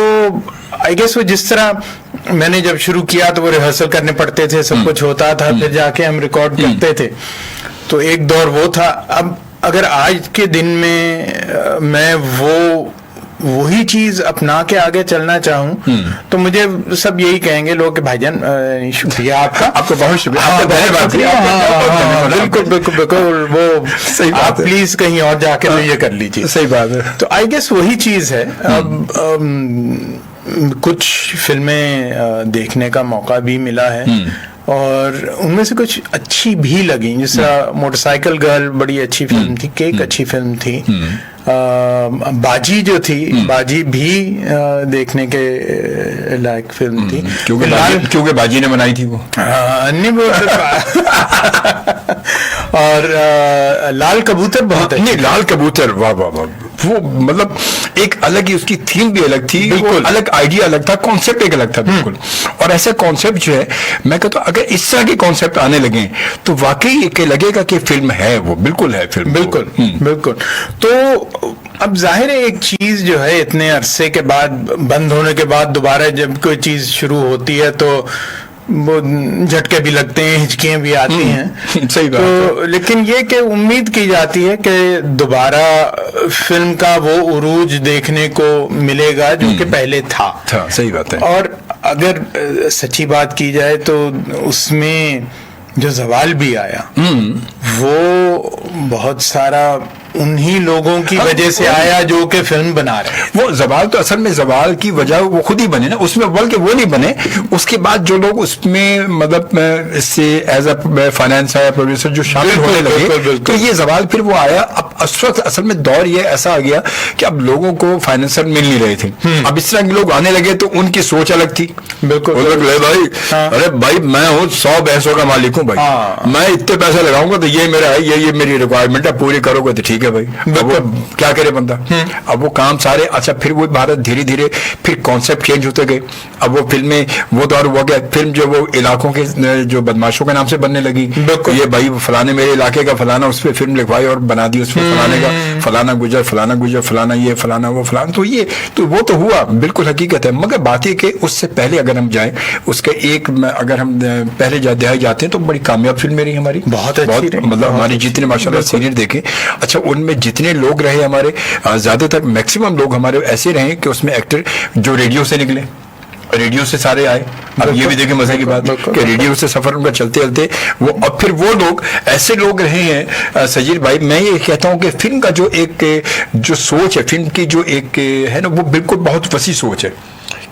آئی گیس وہ جس طرح میں نے جب شروع کیا تو وہ ریہرسل کرنے پڑتے تھے, سب کچھ ہوتا تھا, پھر جا کے ہم ریکارڈ کرتے تھے, تو ایک دور وہ تھا. اب اگر آج کے دن میں وہی چیز اپنا کے آگے چلنا چاہوں تو مجھے سب یہی کہیں گے لوگ کہ بھائی جان شکریہ آپ کا, آپ کو بہت شکریہ, بالکل بالکل بالکل, وہ آپ پلیز کہیں اور جا کے یہ کر لیجیے. صحیح بات ہے. تو آئی گیس وہی چیز ہے. اب کچھ فلمیں دیکھنے کا موقع بھی ملا ہے, اور ان میں سے کچھ اچھی بھی لگیں, جس طرح موٹر سائیکل گرل بڑی اچھی فلم تھی, کیک اچھی فلم تھی, باجی جو تھی, باجی بھی دیکھنے کے لائق فلم تھی, کیونکہ باجی نے بنائی تھی وہ. اور لال کبوتر بہت اچھی, لال کبوتر, واہ واہ واہ, وہ مطلب ایک الگ ہی, اس کی تھیم بھی الگ تھی, بالکل الگ آئیڈیا الگ تھا, کانسیپٹ ایک الگ تھا بالکل. اور ایسے کانسیپٹ جو ہے, میں کہتا ہوں اگر اس طرح کے کانسیپٹ آنے لگیں تو واقعی کہ لگے گا کہ فلم ہے, وہ بالکل ہے فلم, بالکل بالکل. تو اب ظاہر ہے ایک چیز جو ہے اتنے عرصے کے بعد, بند ہونے کے بعد دوبارہ جب کوئی چیز شروع ہوتی ہے تو وہ جھٹکے بھی لگتے ہیں, ہچکیاں بھی آتی ہیں. صحیح بات. تو لیکن یہ کہ امید کی جاتی ہے کہ دوبارہ فلم کا وہ عروج دیکھنے کو ملے گا جو کہ پہلے تھا. صحیح بات ہے. اور اگر سچی بات کی جائے تو اس میں جو زوال بھی آیا وہ بہت سارا انہی لوگوں کی وجہ سے آیا جو کہ فلم بنا رہے. وہ زوال تو اصل میں زوال کی وجہ وہ خود ہی بنے نا, اس میں بلکہ وہ نہیں بنے, اس کے بعد جو لوگ اس میں مطلب اس سے ایز اے فائنانس یا پروڈیوسر جو شامل ہونے لگے, تو یہ زوال پھر وہ آیا. اب اس وقت اصل میں دور یہ ایسا آ گیا کہ اب لوگوں کو فائنینسر مل نہیں رہے تھے, اب اس طرح کے لوگ آنے لگے تو ان کی سوچ الگ تھی. بالکل بھائی, ارے بھائی میں ہوں 100 بھینسوں کا مالک ہوں بھائی, میں اتنے پیسے لگاؤں گا تو یہ میرا ہے, یہ میری ریکوائرمنٹ ہے, پوری کرو گے تو ٹھیک ہے بھائی. کیا کرے بندہ, اب وہ کام سارے. اچھا پھر وہ بھارت دھیرے دھیرے پھر کانسیپٹ چینج ہوتے گئے. اب وہ فلمیں وہ دور ہوا گیا, فلم جو وہ علاقوں کے جو بدماشوں کے نام سے بننے لگی, یہ بھائی فلانے میرے علاقے کا فلانا, اس پہ فلم لکھوائی اور بنا دی, اس پہ فلانے کا فلانا گجر, فلانا یہ فلانا وہ فلانا. تو یہ تو وہ تو ہوا, بالکل حقیقت ہے. مگر بات یہ کہ اس سے پہلے اگر ہم جائیں, اس کا ایک اگر ہم پہلے دہائی جاتے ہیں تو بڑی کامیاب فلمیں رہی ہماری, بہت مطلب ہماری جتنے ماشاء اللہ سینئر دیکھیں. اچھا ان میں جتنے لوگ رہے ہمارے, زیادہ تر میکسیمم لوگ ہمارے ایسے رہے کہ اس میں ایکٹر جو ریڈیو سے نکلے, ریڈیو سے سارے آئے. اب یہ بھی دیکھیں مزے کی بات کہ ریڈیو سے سفر ان کا چلتے چلتے وہ, اب پھر وہ لوگ ایسے لوگ رہے ہیں. سجید بھائی میں یہ کہتا ہوں کہ فلم کا جو ایک جو سوچ ہے, فلم کی جو ایک ہے نا, وہ بالکل بہت وسیع سوچ ہے,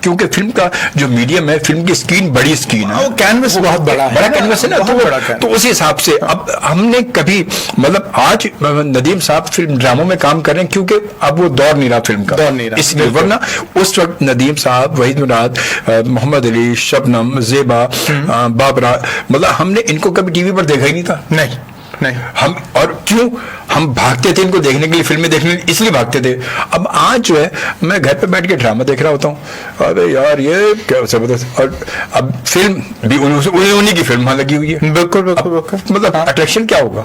کیونکہ فلم کا جو میڈیم ہے, فلم کی اسکرین بڑی اسکرین ہے, کینوس بہت بڑا کینوس ہے نا, تو اسی حساب سے اب ہم نے کبھی مطلب آج ندیم صاحب فلم ڈراموں میں کام کر رہے ہیں کیونکہ اب وہ دور نہیں رہا فلم کا, اس لیے. ورنہ اس وقت ندیم صاحب, وحید مراد, محمد علی, شبنم, زیبا, بابرا, مطلب ہم نے ان کو کبھی ٹی وی پر دیکھا ہی نہیں تھا. نہیں ہم, اور کیوں ہم بھاگتے تھے ان کو دیکھنے کے لیے, فلمیں دیکھنے کے لیے اس لیے بھاگتے تھے. اب آج جو ہے میں گھر پہ بیٹھ کے ڈرامہ دیکھ رہا ہوتا ہوں, ارے یار یہ کیا زبردست, اور اب فلم بھی انہیں کی فلم وہاں لگی ہوئی ہے. بالکل مطلب اٹریکشن کیا ہوگا.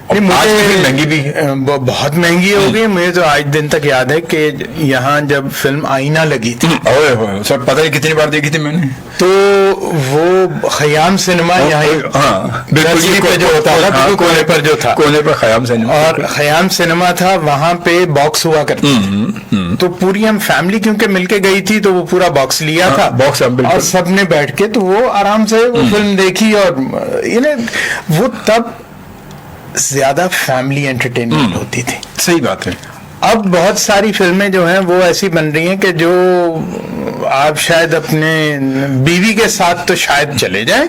آج کی فلم مہنگی بھی ہے. بہت مہنگی ہو گئی. مجھے تو آج دن تک یاد ہے کہ یہاں جب فلم آئینہ لگی تھی, اوئے ہوئے سر پتہ نہیں کتنی بار دیکھی تھی میں نے. تو وہ خیام سنیما یہاں بالکل پہ جو ہوتا تھا, بالکل کونے پر جو تھا, کونے پر خیام سنیما, اور خیام سنیما تھا, وہاں پہ باکس ہوا کرتی تھی. تو پوری ہم فیملی کیونکہ مل کے گئی تھی تو وہ پورا باکس لیا تھا, باکس اور سب نے بیٹھ کے تو وہ آرام سے وہ فلم دیکھی. اور وہ تب زیادہ فیملی انٹرٹینمنٹ ہوتی تھی. صحیح بات ہے. اب بہت ساری فلمیں جو ہیں وہ ایسی بن رہی ہیں کہ جو آپ شاید اپنے بیوی کے ساتھ تو شاید چلے جائیں,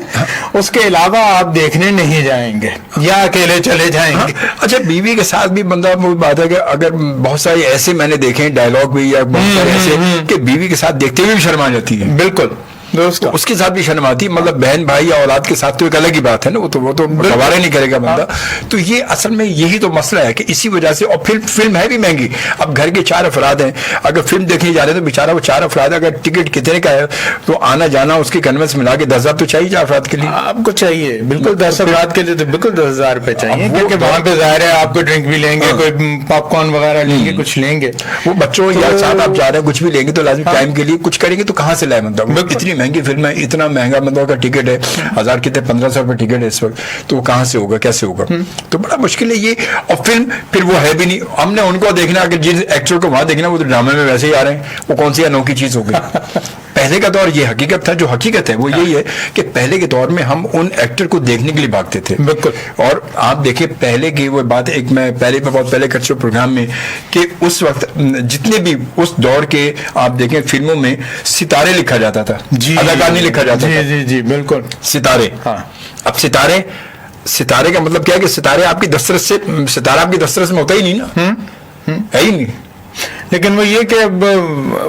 اس کے علاوہ آپ دیکھنے نہیں جائیں گے یا اکیلے چلے جائیں گے. اچھا, بیوی کے ساتھ بھی بندہ, وہ بات ہے کہ اگر بہت سارے ایسے میں نے دیکھے ہیں ڈائلاگ بھی, یا بہت سارے ایسے کہ بیوی کے ساتھ دیکھتے ہوئے بھی شرما جاتی ہے. بالکل اس کے ساتھ بھی شرم آتی ہے. مطلب بہن بھائی یا اولاد کے ساتھ تو ایک الگ ہی بات ہے نا, وہ تو گوارا نہیں کرے گا بندہ. تو یہ اصل میں یہی تو مسئلہ ہے کہ اسی وجہ سے, اور پھر فلم ہے بھی مہنگی. اب گھر کے 4 افراد ہیں, اگر فلم دیکھنے جا رہے ہیں تو بیچارہ وہ 4 افراد, اگر ٹکٹ کتنے کا ہے تو آنا جانا اس کی کنوینس ملا کے 10,000 تو چاہیے 4 افراد کے لیے. آپ کو چاہیے بالکل 10 افراد کے لیے تو بالکل 10,000 روپے چاہیے, کیونکہ وہاں پہ ظاہر ہے آپ کو ڈرنک بھی لیں گے, کوئی پاپ کارن وغیرہ لیں گے, کچھ لیں گے. وہ بچوں یا ساتھ آپ جا رہے ہیں کچھ بھی لیں گے تو لازمی ٹائم کے لیے کچھ کریں گے, تو کہاں سے لائے بندہ. اتنی مہنگی فلم ہے, اتنا مہنگا مطلب کا ٹکٹ ہے, 1000 کتنے 1500 روپے ٹکٹ ہے اس وقت, تو وہ کہاں سے ہوگا, کیسے ہوگا. تو بڑا مشکل ہے یہ. اور فلم پھر وہ ہے بھی نہیں, ہم نے ان کو دیکھنا, اگر جن ایکٹر کو وہاں دیکھنا وہ تو ڈرامے میں ویسے ہی آ رہے ہیں, وہ کون سی انوکھی چیز ہو گئی. پہلے کا دور یہ حقیقت تھا, جو حقیقت ہے وہ یہی ہے کہ پہلے کے دور میں ہم ان ایکٹر کو دیکھنے کے لیے بھاگتے تھے. بالکل. اور آپ دیکھیں پہلے کی وہ بات, ایک میں بہت پہلے کر چکا پروگرام میں, کہ اس وقت جتنے بھی اس دور کے آپ دیکھیں فلموں میں ستارے لکھا جاتا تھا, اداکار نہیں لکھا جاتا تھا. جی بالکل ستارے. اب ستارے کا مطلب کیا ہے کہ ستارے آپ کی دسترس سے, ستارہ آپ کی دسترس میں ہوتا ہی نہیں نا, ہے ہی نہیں. لیکن وہ یہ کہ اب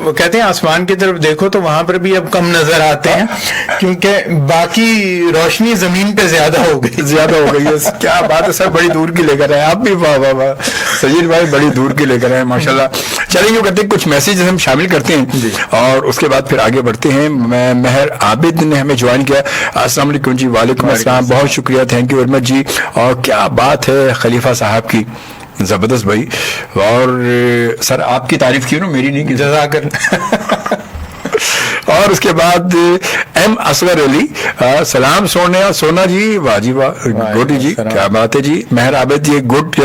وہ کہتے ہیں آسمان کی طرف دیکھو تو وہاں پر بھی اب کم نظر آتے ہیں, کیونکہ باقی روشنی زمین پہ زیادہ ہو گئی ہے. کیا بات ہے سر, بڑی دور کی لے کر آئے آپ بھی, واہ واہ واہ سجید بھائی, بڑی دور کی لے کر آئے ماشاءاللہ. چلیں یوں کرتے ہیں, کچھ میسیجز ہم شامل کرتے ہیں اور اس کے بعد پھر آگے بڑھتے ہیں. مہر عابد نے ہمیں جوائن کیا. السلام علیکم جی. وعلیکم السلام, بہت شکریہ, تھینک یو ویری مچ جی. اور کیا بات ہے خلیفہ صاحب کی, زبردست بھائی. اور سر آپ کی تعریف کی نا, میری نہیں کی. جزاک اللہ. اور اس کے بعد ایم اصغر علی, سلام سونا جی, واہ جی واہ, گڈ جی, کیا بات ہے جی. مہر عابد جی, good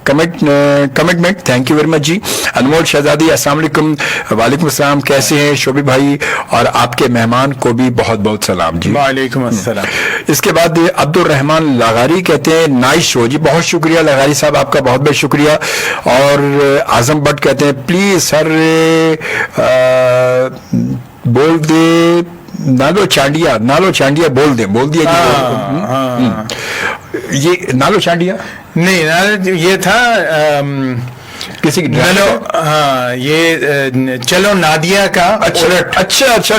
comment, thank you very much جی. انمول شہزادی, السلام علیکم. وعلیکم السلام, کیسے ہیں شوبی بھائی, اور آپ کے مہمان کو بھی بہت بہت سلام جی. وعلیکم السلام. اس کے بعد عبد الرحمان لاغاری کہتے ہیں نائس شو جی, بہت شکریہ لاغاری صاحب, آپ کا بہت بہت شکریہ. اور اعظم بٹ کہتے ہیں پلیز سر بول دے نالو چانڈیا بول دیا جی. یہ نالو چانڈیا نہیں, یہ تھا کسی کی یہ چلو نادیا کا. اچھا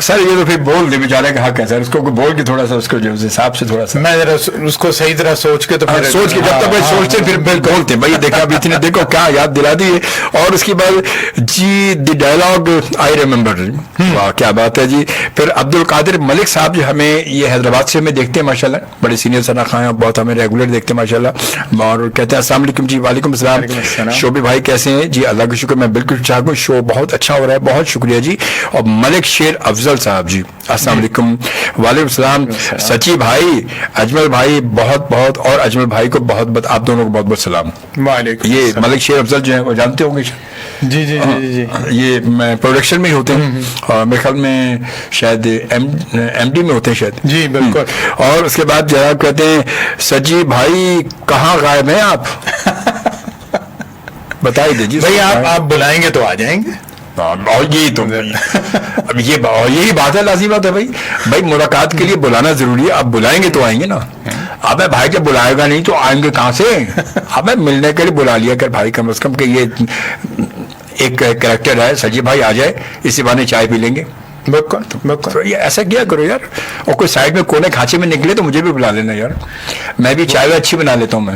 سر, یہ تو پھر بول دے بیچارے کا حق ہے سر, اس کو بول کے تھوڑا سا اس کو جو حساب سے تھوڑا سا میں ذرا اس کو صحیح طرح سوچ کے, تو سوچ کے جب تک سوچتے پھر بولتے بھائی, دیکھا ابھی اتنے دیکھو کیا یاد دلا دی ہے. اور اس کے بعد جی دی ڈائلاگ آئی ریمبر, واہ کیا بات ہے جی. پھر عبد القادر ملک صاحب جو ہمیں یہ حیدرآباد سے ہمیں دیکھتے ہیں ماشاء اللہ, بڑے سینئر شناخت ہیں, بہت ہمیں ریگولر دیکھتے ہیں ماشاء اللہ. اور کہتے ہیں السلام علیکم جی. وعلیکم السلام. شوبی بھائی کیسے ہیں جی, اللہ کا شکر, میں بالکل ٹھیک ہوں, شو بہت اچھا ہو رہا ہے, بہت شکریہ جی. اور ملک شیر افضل صاحب جی, السلام علیکم. وعلیکم السلام. سچی بھائی, اجمل بھائی بہت بہت, اور اجمل بھائی کو بہت آپ دونوں کو بہت بہت سلام. یہ ملک شیر افضل جو ہے وہ جانتے ہوں گے جی جی جی, یہ پروڈکشن میں ہی ہوتے ہیں, اور میرے خیال میں شاید ایم ڈی میں ہوتے ہیں شاید. جی بالکل. اور اس کے بعد جناب کہتے ہیں سجی بھائی کہاں غائب ہیں آپ, بتائی دیجیے بھائی. آپ بلائیں گے تو آ جائیں گے. اور یہی تو اب یہی بات ہے, لازمی بات ہے بھائی ملاقات کے لیے بلانا ضروری ہے. آپ بلائیں گے تو آئیں گے نا. اب بھائی جب بلائے گا نہیں تو آئیں گے کہاں سے. اب ملنے کے لیے بلا لیا کر بھائی, کم از کم کہ یہ ایک کریکٹر ہے, سجی بھائی آ جائے, اسی بہانے چائے پی لیں گے. ایسا کیا کرو یار, اور کوئی سائڈ میں کونے کھانچے میں نکلے تو مجھے بھی بلا لینا یار, میں بھی چائے اچھی بنا لیتا ہوں. میں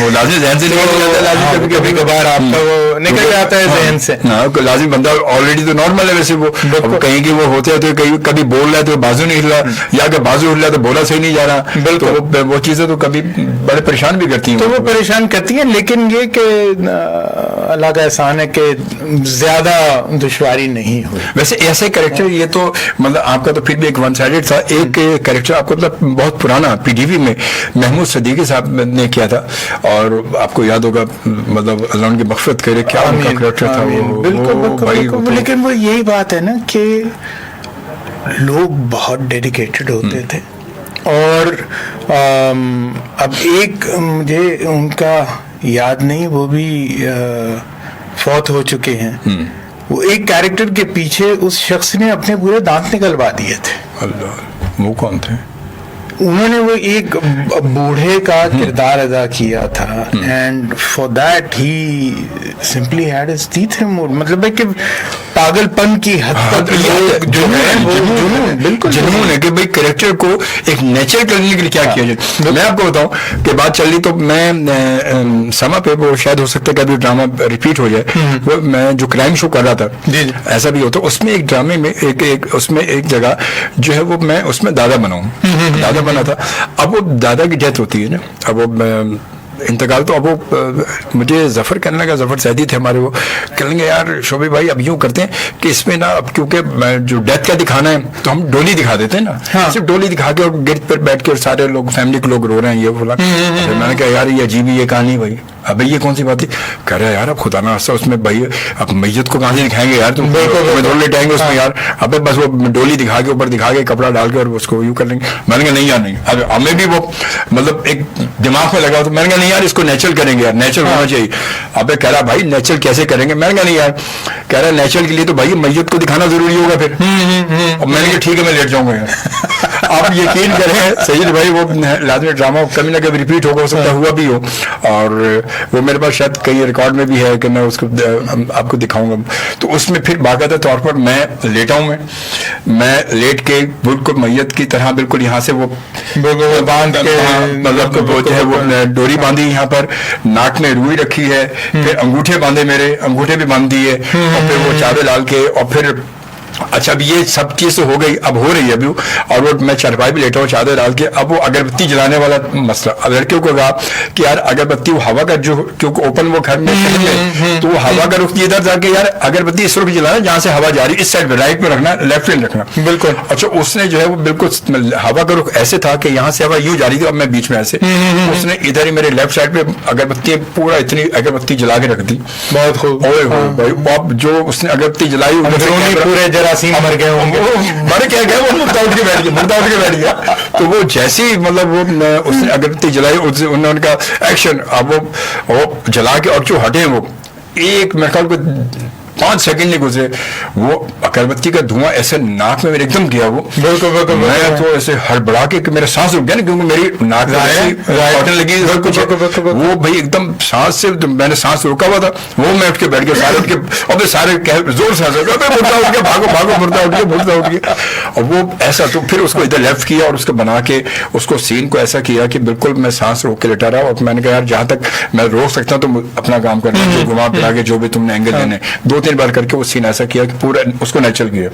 وہ لازمی ذہن سے نکل جاتا ہے، لازمی کبھی کبھار آپ کا وہ نکل جاتا ہے ذہن سے. لازمی بندہ آلریڈی تو نارمل ہے ویسے، وہ کہیں کہ وہ ہوتے ہیں تو کبھی بول رہا ہے تو بازو نہیں ہل رہا، یا اگر بازو ہل رہا ہے تو بولا صحیح نہیں جا رہا. بالکل وہ چیزیں تو کبھی بڑے پریشان بھی کرتی ہیں، تو وہ پریشان کرتی ہیں. لیکن یہ کہ اللہ کا احسان ہے کہ زیادہ دشواری نہیں ہوئی. ویسے ایسے کریکٹر یہ تو مطلب آپ کا تو پھر بھی ایک ون سائڈڈ تھا. ایک کریکٹر آپ کو مطلب بہت پرانا پی ٹی وی میں محمود صدیقی صاحب نے کیا تھا، اور آپ کو یاد ہوگا مطلب اللہ ان کی مغفرت کرے، کیا ان کا کریکٹر تھا وہ. بالکل. لیکن وہ یہی بات ہے نا کہ لوگ بہت ڈیڈیکیٹڈ ہوتے تھے. اور اب ایک مجھے ان کا یاد نہیں، وہ بھی فوت ہو چکے ہیں. وہ ایک کیریکٹر کے پیچھے اس شخص نے اپنے پورے دانت نکلوا دیے تھے. اللہ، وہ کون تھے؟ انہوں نے وہ ایک بوڑھے کا کردار ادا کیا تھا، and for that he simply had his teeth removed. مطلب ہے کہ پاگل پن کی حد تک بالکل جنون ہے کہ بھائی کریکٹر کو ایک نیچر کرنے کے لیے کیا کیا جائے. میں آپ کو بتاؤں کہ بات چل رہی تو میں سما پہ وہ شاید ہو سکتا ہے کہ ابھی ڈرامہ ریپیٹ ہو جائے، وہ میں جو کرائم شو کر رہا تھا ایسا بھی ہوتا، اس میں ایک ڈرامے میں اس میں ایک جگہ جو ہے وہ میں اس میں دادا بناؤں، دادا بنا تھا. اب وہ دادا کی ڈیتھ ہوتی ہے نا، اب وہ انتقال، تو اب وہ مجھے ظفر کہنے لگا، ظفر سیدی تھے ہمارے، وہ کہنے لگے یار شعبے بھائی اب یوں کرتے ہیں کہ اس میں نا اب کیونکہ جو ڈیتھ کا دکھانا ہے تو ہم ڈولی دکھا دیتے ہیں نا، صرف ڈولی دکھا کے اور گیٹ پر بیٹھ کے اور سارے لوگ فیملی کے لوگ رو رہے ہیں یہ بولا. میں نے کہا یار یہ عجیب ہی یہ کہانی بھائی، ابھی یہ کون سی بات ہے؟ کہہ رہا ہے یار اب خدا نہ خاصہ اس میں بھائی اب میت کو کہاں سے دکھائیں گے یار، تم دھول لٹائیں گے اس میں یار، ابھی بس وہ ڈولی دکھا کے اوپر دکھا کے کپڑا ڈال کے اور اس کو یوں کر لیں گے. میں نے کہا نہیں یار نہیں، اب ہمیں بھی وہ مطلب ایک دماغ میں لگا، تو میں نے کہا نہیں یار اس کو نیچرل کریں گے یار، نیچرل ہونا چاہیے. ابھی کہہ رہا بھائی نیچرل کیسے کریں گے؟ میں نے کہا نہیں یار، کہہ رہا نیچرل کے لیے تو بھائی میت کو دکھانا ضروری ہوگا پھر. اور میں نے کہا ٹھیک ہے میں لیٹ جاؤں گا یار. آپ یقین کریں سید بھائی وہ لازمی ڈرامہ کبھی نہ کبھی ریپیٹ ہوگا، ہو سکتا ہوا بھی ہو، اور وہ میرے پاس شاید کئی ریکارڈ میں بھی ہے کہ میں اس کو آپ کو دکھاؤں گا. تو اس میں پھر باقاعدہ طور پر میں لیٹا ہوں، میں لیٹ کے بالکل میت کی طرح بالکل یہاں سے وہ باندھ کے مطلب جو ہے وہ ڈوری باندھی یہاں پر، ناک میں روئی رکھی ہے، پھر انگوٹھے باندھے، میرے انگوٹھے بھی باندھ دیے، اور پھر وہ چادر ڈال کے، اور پھر اچھا اب یہ سب چیز ہو گئی، اب ہو رہی ہے ابھی، اور وہ میں چارپائی بھی لیٹا ہوں چادر ڈال کے. اب وہ اگربتی جلانے والا مسئلہ، اب لڑکیوں کو کہا کہ یار اگربتی وہ ہوا کا جو کیونکہ اوپن وہ گھر میں تو وہ ہوا کا رخ ادھر جا کے یار اگربتی اس رخ جلانا جہاں سے ہوا جا رہی، اس سائڈ پہ رائٹ میں رکھنا، لیفٹ میں رکھنا. بالکل. اچھا اس نے جو ہے وہ بالکل ہوا کا رخ ایسے تھا کہ یہاں سے ہوا یوں جا رہی تھی، اب میں بیچ میں ایسے، اس نے ادھر ہی میرے لیفٹ سائڈ پہ اگربتی پورا اتنی اگربتی جلا کے رکھ دی. بہت خوب. اب جو اس نے اگربتی جلائی پورے جراثیم مر گئے، مر کیا گیا وہ مردہ اٹھ کے بیٹھ گیا. تو وہ جیسی مطلب وہ اس نے اگربتی جلائی، انہوں نے کہا ایکشن. اب وہ جلا کے اور جو ہٹے وہ ایک میرے خیال کو 5 سیکنڈ نہیں گزرے، وہ اگربتی کا دھواں ایسے ناک میں میرے ایک دم گیا. وہ میں تو ایسے ہڑبڑا کے میرا سانس رک گیا نا، کیونکہ میری ناک کاٹن لگی وہ بھائی ایک دم سانس سے میں نے سانس روکا ہوا تھا. وہ میں اٹھ کے بیٹھ گیا، سارے اٹھ کے، اور سارے زور سے مردہ اٹھ گیا، بھاگو مردہ اٹھ گیا. اور وہ ایسا تو پھر اس کو ادھر لیفٹ کیا اور اس کو بنا کے اس کو سین کو ایسا کیا کہ بالکل میں سانس روک کے لٹا رہا. اور میں نے کہا یار جہاں تک میں روک سکتا ہوں تو اپنا کام کرنا، جو گھما پھرا کے جو بھی تم نے اینگل لینے، 2-3 بار کر کے وہ سین ایسا کیا کہ پورا اس کو نیچرل کیا.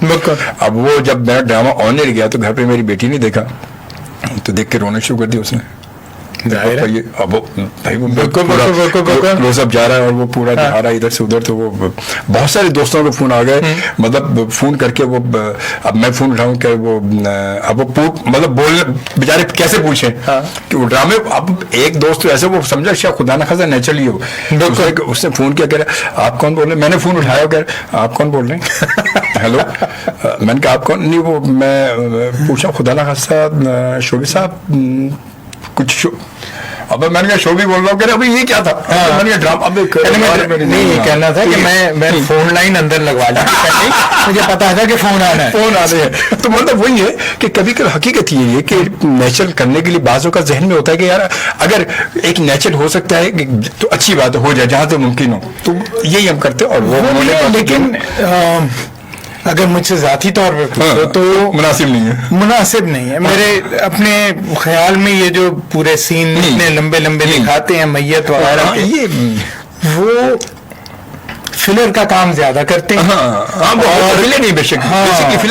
اب وہ جب میں ڈرامہ آن نہیں گیا تو گھر پہ میری بیٹی نے دیکھا تو دیکھ کے رونا شروع کر دی اس نے. کلوز اپ جا رہا ہے اور وہ پورا جا رہا ہے ادھر سے ادھر. تو وہ بہت سارے دوستوں کو فون آ گئے، مطلب فون کر کے وہ اب میں فون اٹھاؤں کہ وہ اب وہ مطلب بولنے بیچارے کیسے پوچھیں کہ وہ ڈرامے. اب ایک دوست ایسے وہ سمجھا شاید خدا نہ خاصا نیچرلی ہو، اس نے فون کیا کہہ رہا آپ کون بول رہے ہیں. میں نے فون اٹھایا کہ آپ کون بول رہے ہیں. ہیلو. میں نے کہا آپ کون. نہیں وہ میں پوچھا خدا نہ خاصا شوبی صاحب کچھ اب میں نے کہا شو بھی بول رہا ہوں کہ ابھی یہ کیا تھا. نہیں یہ کہنا تھا کہ میں فون لائن اندر لگوا لی، مجھے پتا تھا کہ فون آ رہے ہیں. تو مطلب وہی ہے کہ کبھی کبھی حقیقت یہ ہے کہ نیچرل کرنے کے لیے بعضوں کا ذہن میں ہوتا ہے کہ یار اگر ایک نیچرل ہو سکتا ہے تو اچھی بات ہو جائے جہاں تک ممکن ہو، تو یہی ہم کرتے. اور وہ لیکن اگر مجھ سے ذاتی طور پہ پوچھو تو مناسب نہیں ہے، مناسب نہیں ہے میرے اپنے خیال میں. یہ جو پورے سین اتنے لمبے لمبے دکھاتے ہیں میت وغیرہ کے، یہ وہ فلر کا کام زیادہ کرتے ہیں. فلر نہیں، بے شک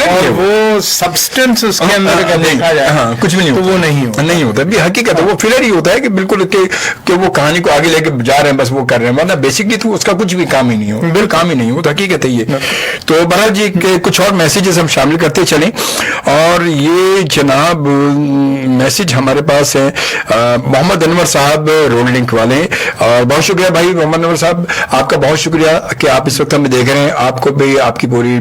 اور وہ سبسٹنس اس کے اندر اگر دیکھا جائے کچھ بھی نہیں تو وہ نہیں ہوتا. بھی حقیقت ہے وہ فلر ہی ہوتا ہے کہ بالکل کہ وہ کہانی کو آگے لے کے جا رہے ہیں، بس وہ کر رہے ہیں، ورنہ بیسکلی تو اس کا کچھ بھی کام ہی نہیں ہو، بالکل کام ہی نہیں ہو. تو حقیقت ہے یہ. تو بہرحال جی کچھ اور میسیجز ہم شامل کرتے چلیں. اور یہ جناب میسج ہمارے پاس ہے محمد انور صاحب رول لنک والے. اور بہت شکریہ بھائی محمد انور صاحب، آپ کا بہت شکریہ کہ آپ اس وقت ہمیں دیکھ رہے ہیں. آپ کو بھی، آپ کی پوری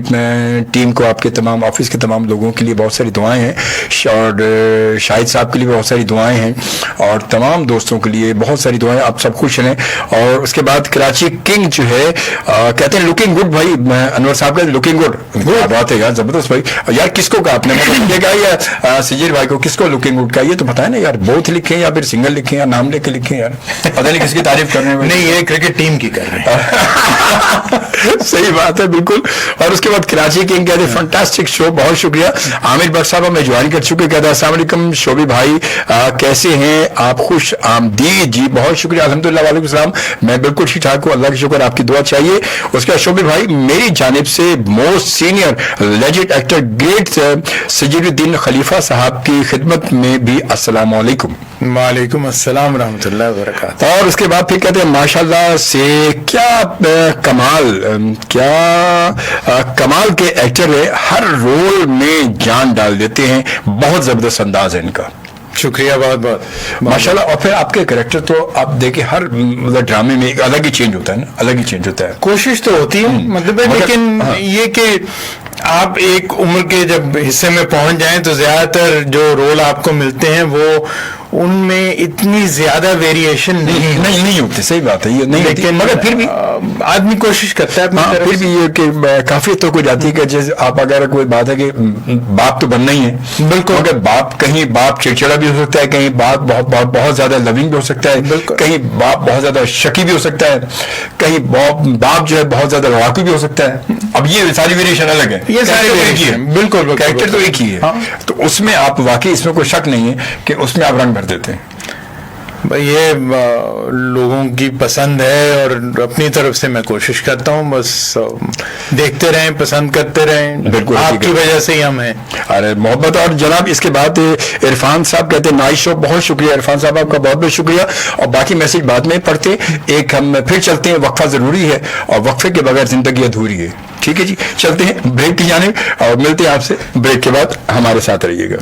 ٹیم کو، آپ کے تمام آفس کے تمام لوگوں کے لیے بہت ساری دعائیں ہیں، اور شاہد صاحب کے لیے بہت ساری دعائیں ہیں، اور تمام دوستوں کے لیے بہت ساری دعائیں. آپ سب خوش رہیں. اور اس کے بعد کراچی کنگ جو ہے کہتے ہیں لکنگ گڈ. بھائی انور صاحب کہتے ہیں لکنگ گڈ، بات ہے یار زبردست بھائی. یار کس کو کہا آپ نے، یہ کہا یا سجیر بھائی کو، کس کو لکنگ گڈ کہا؟ یہ تو بتائیں نا یار، بوتھ لکھیں یا پھر سنگل لکھیں یا نام لے کے لکھیں یار، پتہ نہیں کس کی تعریف کر رہے ہیں. نہیں، یہ کرکٹ ٹیم کی کر رہے ہیں. صحیح بات ہے بالکل. اور اس کے بعد کراچی کنگ کہتے ہیں فنٹاسٹک شو، بہت شکریہ. عامر بٹ صاحب ہمیں جوائن کر چکے، کہتے ہیں السلام علیکم شعبی بھائی کیسے ہیں آپ، خوش آمدید. جی بہت شکریہ، الحمدللہ. وعلیکم السلام، میں بالکل ٹھیک ٹھاک ہوں، اللہ کا شکر. آپ کی دعا چاہیے. اس کے بعد شعبی بھائی میری جانب سے most senior legend actor great Sajir uddin Khalifa صاحب کی خدمت میں بھی السلام علیکم. وعلیکم السلام ورحمۃ اللہ وبرکاتہ. اور اس کے بعد پھر کہتے ہیں ماشاءاللہ سے کیا کمال کے ایکٹر ہے، ہر رول میں جان ڈال دیتے ہیں، بہت زبردست انداز ہے ان کا. شکریہ بہت بہت ماشاءاللہ. اور پھر آپ کے کریکٹر تو آپ دیکھیں ہر مطلب ڈرامے میں ایک الگ ہی چینج ہوتا ہے نا، الگ ہی چینج ہوتا ہے. کوشش تو ہوتی ہے مطلب ہے، لیکن یہ کہ آپ ایک عمر کے جب حصے میں پہنچ جائیں تو زیادہ تر جو رول آپ کو ملتے ہیں وہ ان میں اتنی زیادہ ویریشن نہیں ہوتی. صحیح بات ہے یہ نہیں ہوتی، مگر پھر بھی آدمی کوشش کرتا ہے اپنی طرف. پھر بھی یہ کہ کافی تو ہو جاتی ہے کہ جیسے آپ اگر کوئی بات ہے کہ باپ تو بننا ہی ہے بالکل، اگر باپ کہیں باپ چڑچڑا بھی ہو سکتا ہے، کہیں باپ بہت زیادہ لونگ بھی ہو سکتا ہے، کہیں باپ بہت زیادہ شکی بھی ہو سکتا ہے، کہیں باپ جو ہے بہت زیادہ لڑاکو بھی ہو سکتا ہے. اب یہ ساری ویریشن الگ ہے، یہ ساری ویریشن بالکل کریکٹر تو ایک ہی ہے. تو اس میں آپ واقعی اس میں کوئی شک نہیں ہے کہ اس میں آپ رنگ بھر دیتے ہیں. یہ لوگوں کی پسند ہے اور اپنی طرف سے میں کوشش کرتا ہوں، بس دیکھتے رہیں، پسند کرتے رہیں. بالکل آپ کی وجہ سے ہی ہم ہیں. ارے محبت. اور جناب اس کے بعد عرفان صاحب کہتے ہیں نائس شو، بہت شکریہ عرفان صاحب، آپ کا بہت بہت شکریہ. اور باقی میسج بعد میں پڑھتے، ایک ہم پھر چلتے ہیں، وقفہ ضروری ہے اور وقفے کے بغیر زندگی ادھوری ہے. ٹھیک ہے جی، چلتے ہیں بریک کی جانب اور ملتے ہیں آپ سے بریک کے بعد. ہمارے ساتھ رہیے گا.